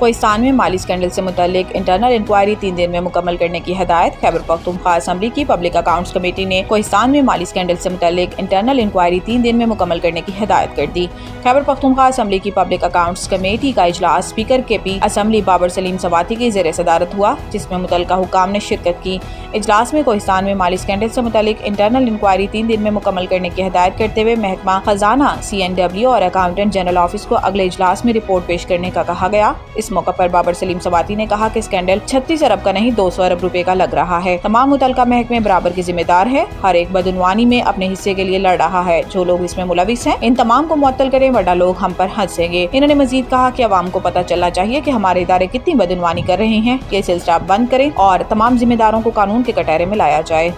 کوہستان میں مالی اسکینڈل سے متعلق انٹرنل انکوائری 3 دن میں مکمل کرنے کی ہدایت۔ خیبر پختونخوا اسمبلی کی پبلک اکاؤنٹس کمیٹی نے کوہستان میں مالی اسکینڈل سے متعلق انٹرنل انکوائری 3 دن میں مکمل کرنے کی ہدایت کر دی۔ خیبر پختونخوا اسمبلی کی پبلک اکاؤنٹس کمیٹی کا اجلاس اسپیکر کے پی اسمبلی بابر سلیم سواتی کی زیر صدارت ہوا، جس میں متعلقہ حکام نے شرکت کی۔ اجلاس میں کوہستان میں مالی اسکینڈل سے متعلق انٹرنل انکوائری 3 دن میں مکمل کرنے کی ہدایت کرتے ہوئے محکمہ خزانہ CNW اور اکاؤنٹنٹ جنرل آفس کو اگلے اجلاس میں رپورٹ پیش کرنے کا کہا گیا۔ اس موقع پر بابر سلیم سواتی نے کہا کہ اسکینڈل 36 ارب کا نہیں 200 ارب روپے کا لگ رہا ہے۔ تمام متعلقہ محکمے برابر کی ذمہ دار ہے، ہر ایک بدعنوانی میں اپنے حصے کے لیے لڑ رہا ہے۔ جو لوگ اس میں ملوث ہیں ان تمام کو معطل کریں ورنہ لوگ ہم پر ہنسیں گے۔ انہوں نے مزید کہا کہ عوام کو پتہ چلنا چاہیے کہ ہمارے ادارے کتنی بدعنوانی کر رہے ہیں۔ یہ سلسلہ بند کریں اور تمام ذمہ داروں کو قانون کے کٹہرے میں لایا جائے۔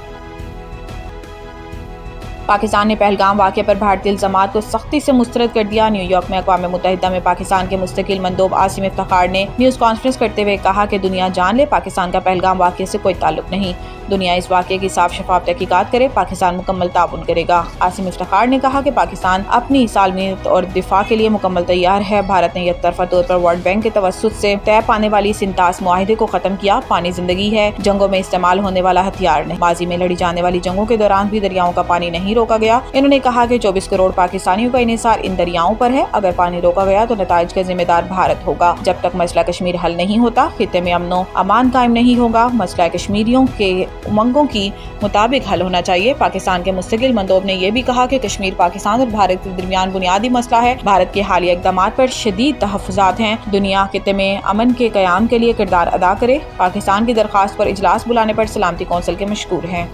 پاکستان نے پہلگام واقعے پر بھارتی الزامات کو سختی سے مسترد کر دیا۔ نیو یارک میں اقوام متحدہ میں پاکستان کے مستقل مندوب عاصم افتخار نے نیوز کانفرنس کرتے ہوئے کہا کہ دنیا جان لے پاکستان کا پہلگام واقعے سے کوئی تعلق نہیں۔ دنیا اس واقعے کی صاف شفاف تحقیقات کرے، پاکستان مکمل تعاون کرے گا۔ عاصم افتخار نے کہا کہ پاکستان اپنی سالمیت اور دفاع کے لیے مکمل تیار ہے۔ بھارت نے یک طرفہ طور پر ورلڈ بینک کے توسط سے طے پانے والی سنتاس معاہدے کو ختم کیا۔ پانی زندگی ہے، جنگوں میں استعمال ہونے والا ہتھیار نہیں۔ ماضی میں لڑی جانے والی جنگوں کے دوران بھی دریاؤں کا پانی نہیں روکا گیا۔ انہوں نے کہا کہ 24 کروڑ پاکستانیوں کا انحصار ان دریاؤں پر ہے۔ اگر پانی روکا گیا تو نتائج کا ذمہ دار بھارت ہوگا۔ جب تک مسئلہ کشمیر حل نہیں ہوتا، خطے میں امن و امان قائم نہیں ہوگا۔ مسئلہ کشمیریوں کے امنگوں کی مطابق حل ہونا چاہیے۔ پاکستان کے مستقل مندوب نے یہ بھی کہا کہ کشمیر پاکستان اور بھارت کے درمیان بنیادی مسئلہ ہے۔ بھارت کے حالیہ اقدامات پر شدید تحفظات ہیں۔ دنیا خطے میں امن کے قیام کے لیے کردار ادا کرے۔ پاکستان کی درخواست پر اجلاس بلانے پر سلامتی کونسل کے مشکور ہیں۔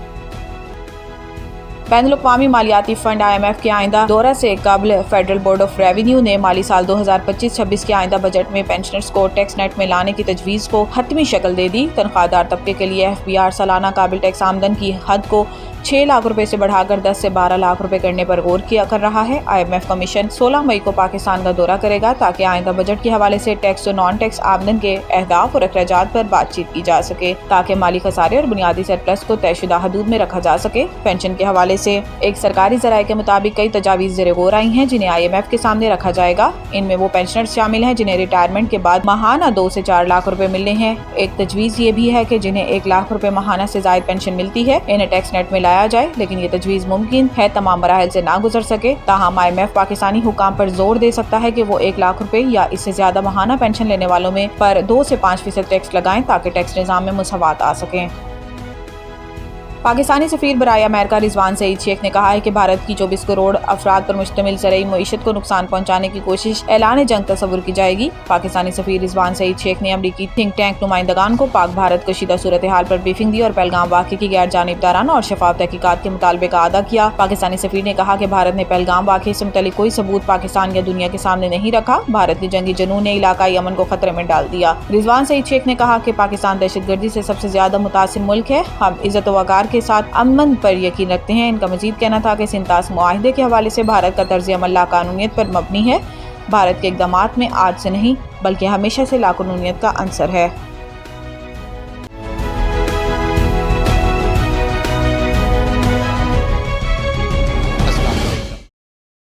بین الاقوامی مالیاتی فنڈ IMF کے آئندہ دورہ سے قبل فیڈرل بورڈ آف ریونیو نے مالی سال 2025-26 کے آئندہ بجٹ میں پینشنرز کو ٹیکس نیٹ میں لانے کی تجویز کو حتمی شکل دے دی۔ تنخواہ دار طبقے کے لیے FBR سالانہ قابل ٹیکس آمدن کی حد کو 6 لاکھ روپے سے بڑھا کر 10 سے 12 لاکھ روپے کرنے پر غور کیا کر رہا ہے۔ IMF کمیشن 16 مئی کو پاکستان کا دورہ کرے گا تاکہ آئندہ بجٹ کے حوالے سے ٹیکس و نان ٹیکس آمدن کے اہداف اور اخراجات پر بات چیت کی جا سکے تاکہ مالی خسارے اور بنیادی سرپلس کو طے شدہ حدود میں رکھا جا سکے۔ پینشن کے حوالے سے ایک سرکاری ذرائع کے مطابق کئی تجاویز زیر غور آئی ہیں جنہیں IMF کے سامنے رکھا جائے گا۔ ان میں وہ پینشنرز شامل ہیں جنہیں ریٹائرمنٹ کے بعد ماہانہ 2 سے 4 لاکھ روپے ملنے ہیں۔ ایک تجویز یہ بھی ہے کہ جنہیں 1 لاکھ روپے ماہانہ سے زائد پینشن ملتی ہے انہیں ٹیکس نیٹ میں لایا جائے، لیکن یہ تجویز ممکن ہے تمام مراحل سے نہ گزر سکے۔ تاہم IMF پاکستانی حکام پر زور دے سکتا ہے کہ وہ 1 لاکھ روپے یا اس سے زیادہ ماہانہ پینشن لینے والوں میں پر 2 سے 5% ٹیکس لگائیں تاکہ ٹیکس نظام میں مساوات آ سکے۔ پاکستانی سفیر برائے امریکہ رضوان سعید شیخ نے کہا ہے کہ بھارت کی 24 کروڑ افراد پر مشتمل زرعی معیشت کو نقصان پہنچانے کی کوشش اعلان جنگ تصور کی جائے گی۔ پاکستانی سفیر رضوان سعید شیخ نے امریکی تھنک ٹینک نمائندگان کو پاک بھارت کشیدہ صورتحال پر بریفنگ دی اور پہلگام واقعے کی غیر جانبدارانہ اور شفاف تحقیقات کے مطالبے کا اعادہ کیا۔ پاکستانی سفیر نے کہا کہ بھارت نے پہلگام واقعے سے متعلق کوئی ثبوت پاکستان یا دنیا کے سامنے نہیں رکھا۔ بھارت کے جنگی جنون نے علاقائی امن کو خطرے میں ڈال دیا۔ رضوان سعید شیخ نے کہا کہ پاکستان دہشت گردی سے سب سے زیادہ متاثر ملک ہے۔ ہم عزت و وقار کے ساتھ امن پر یقین رکھتے ہیں۔ ان کا مزید کہنا تھا کہ سنتاس معاہدے کے حوالے سے بھارت کا طرز عمل لاقانونیت پر مبنی ہے۔ بھارت کے اقدامات میں آج سے نہیں بلکہ ہمیشہ سے لاقانونیت کا عنصر ہے۔